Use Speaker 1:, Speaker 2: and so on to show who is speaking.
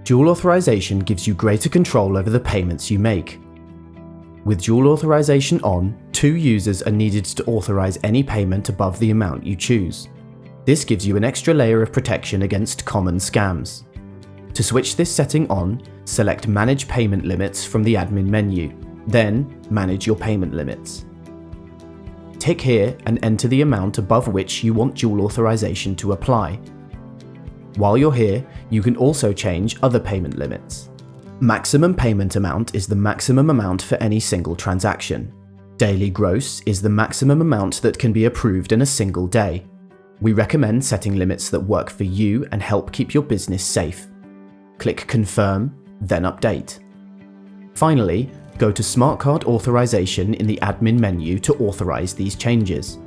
Speaker 1: Dual authorization gives you greater control over the payments you make. With dual authorization on, 2 users are needed to authorize any payment above the amount you choose. This gives you an extra layer of protection against common scams. To switch this setting on, select Manage Payment Limits from the admin menu, then Manage your payment limits. Tick here and enter the amount above which you want dual authorization to apply. While you're here, you can also change other payment limits. Maximum payment amount is the maximum amount for any single transaction. Daily gross is the maximum amount that can be approved in a single day. We recommend setting limits that work for you and help keep your business safe. Click Confirm, then Update. Finally, go to Smart Card Authorization in the admin menu to authorize these changes.